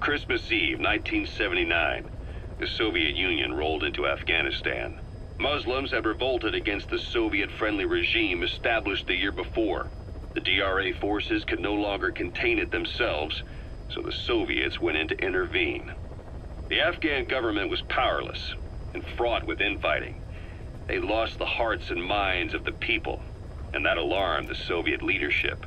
Christmas Eve, 1979, the Soviet Union rolled into Afghanistan. Muslims had revolted against the Soviet-friendly regime established the year before. The DRA forces could no longer contain it themselves, so the Soviets went in to intervene. The Afghan government was powerless and fraught with infighting. They lost the hearts and minds of the people, and that alarmed the Soviet leadership.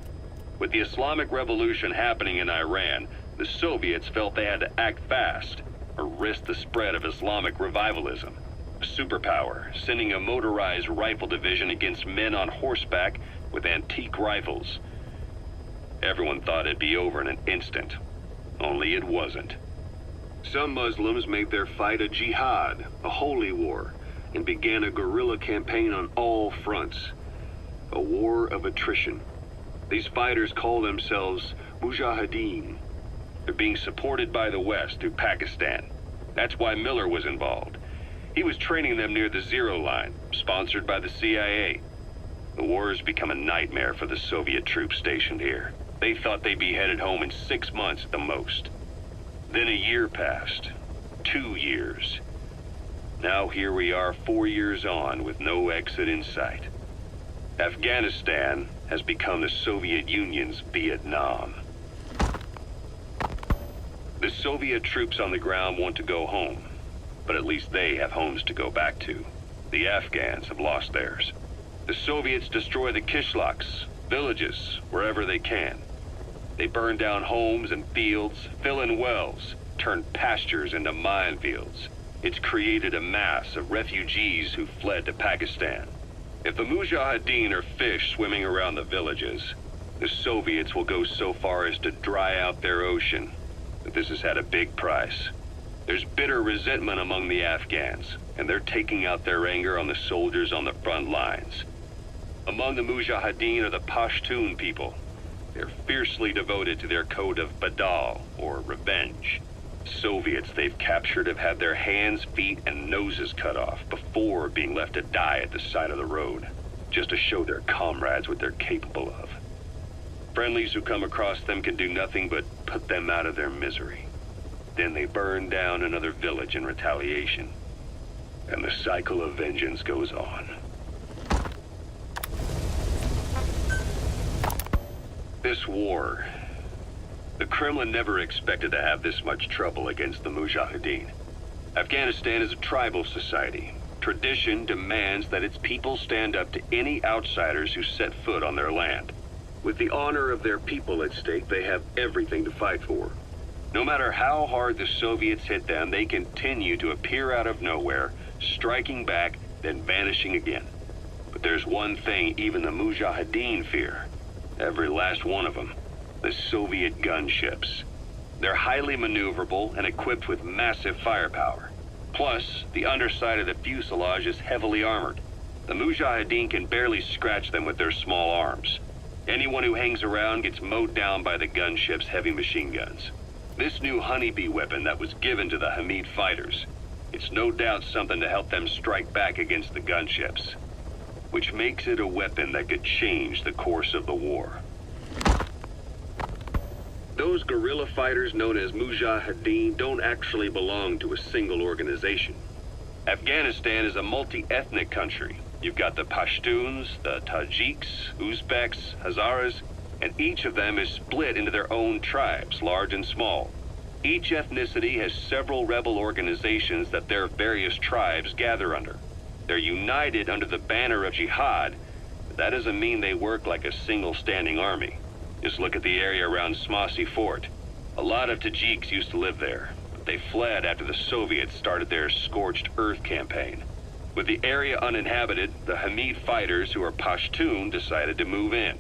With the Islamic Revolution happening in Iran, the Soviets felt they had to act fast or risk the spread of Islamic revivalism. A superpower, sending a motorized rifle division against men on horseback with antique rifles. Everyone thought it'd be over in an instant, only it wasn't. Some Muslims made their fight a jihad, a holy war, and began a guerrilla campaign on all fronts. A war of attrition. These fighters call themselves Mujahideen. They're being supported by the West through Pakistan. That's why Miller was involved. He was training them near the Zero Line, sponsored by the CIA. The war has become a nightmare for the Soviet troops stationed here. They thought they'd be headed home in 6 months at the most. Then a year passed. 2 years. Now here we are 4 years on with no exit in sight. Afghanistan has become the Soviet Union's Vietnam. The Soviet troops on the ground want to go home, but at least they have homes to go back to. The Afghans have lost theirs. The Soviets destroy the kishlaks, villages, wherever they can. They burn down homes and fields, fill in wells, turn pastures into minefields. It's created a mass of refugees who fled to Pakistan. If the Mujahideen are fish swimming around the villages, the Soviets will go so far as to dry out their ocean. But this has had a big price. There's bitter resentment among the Afghans, and they're taking out their anger on the soldiers on the front lines. Among the Mujahideen are the Pashtun people. They're fiercely devoted to their code of Badal, or revenge. Soviets they've captured have had their hands, feet, and noses cut off before being left to die at the side of the road, just to show their comrades what they're capable of. Friendlies who come across them can do nothing but put them out of their misery. Then they burn down another village in retaliation. And the cycle of vengeance goes on. This war, the Kremlin never expected to have this much trouble against the Mujahideen. Afghanistan is a tribal society. Tradition demands that its people stand up to any outsiders who set foot on their land. With the honor of their people at stake, they have everything to fight for. No matter how hard the Soviets hit them, they continue to appear out of nowhere, striking back, then vanishing again. But there's one thing even the Mujahideen fear. Every last one of them. The Soviet gunships. They're highly maneuverable and equipped with massive firepower. Plus, the underside of the fuselage is heavily armored. The Mujahideen can barely scratch them with their small arms. Anyone who hangs around gets mowed down by the gunship's heavy machine guns. This new honeybee weapon that was given to the Hamid fighters, it's no doubt something to help them strike back against the gunships, which makes it a weapon that could change the course of the war. Those guerrilla fighters known as Mujahideen don't actually belong to a single organization. Afghanistan is a multi-ethnic country. You've got the Pashtuns, the Tajiks, Uzbeks, Hazaras, and each of them is split into their own tribes, large and small. Each ethnicity has several rebel organizations that their various tribes gather under. They're united under the banner of jihad, but that doesn't mean they work like a single standing army. Just look at the area around Smasi Fort. A lot of Tajiks used to live there, but they fled after the Soviets started their scorched earth campaign. With the area uninhabited, the Hamid fighters, who are Pashtun, decided to move in.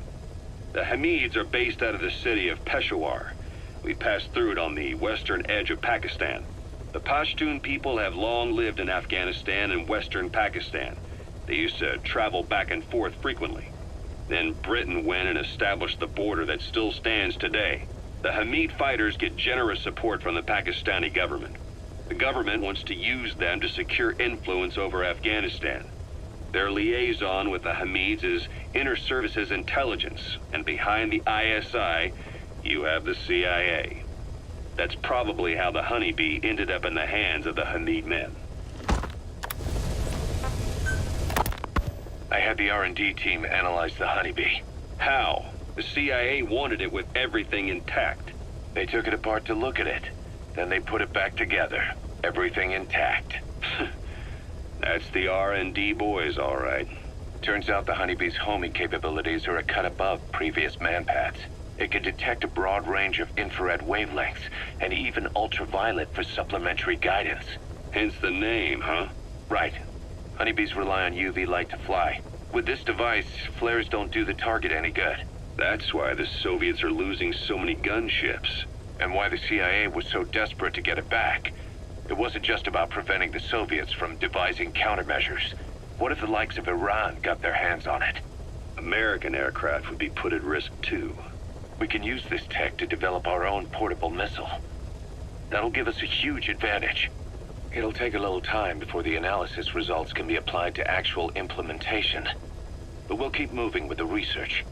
The Hamids are based out of the city of Peshawar. We passed through it on the western edge of Pakistan. The Pashtun people have long lived in Afghanistan and western Pakistan. They used to travel back and forth frequently. Then Britain went and established the border that still stands today. The Hamid fighters get generous support from the Pakistani government. The government wants to use them to secure influence over Afghanistan. Their liaison with the Hamids is Inter-Services Intelligence, and behind the ISI, you have the CIA. That's probably how the Honeybee ended up in the hands of the Hamid men. I had the R&D team analyze the Honeybee. How? The CIA wanted it with everything intact. They took it apart to look at it. Then they put it back together. Everything intact. That's the R&D boys, all right. Turns out the Honeybee's homing capabilities are a cut above previous manpads. It can detect a broad range of infrared wavelengths, and even ultraviolet for supplementary guidance. Hence the name, huh? Right. Honeybees rely on UV light to fly. With this device, flares don't do the target any good. That's why the Soviets are losing so many gunships. And why the CIA was so desperate to get it back. It wasn't just about preventing the Soviets from devising countermeasures. What if the likes of Iran got their hands on it? American aircraft would be put at risk too. We can use this tech to develop our own portable missile. That'll give us a huge advantage. It'll take a little time before the analysis results can be applied to actual implementation. But we'll keep moving with the research.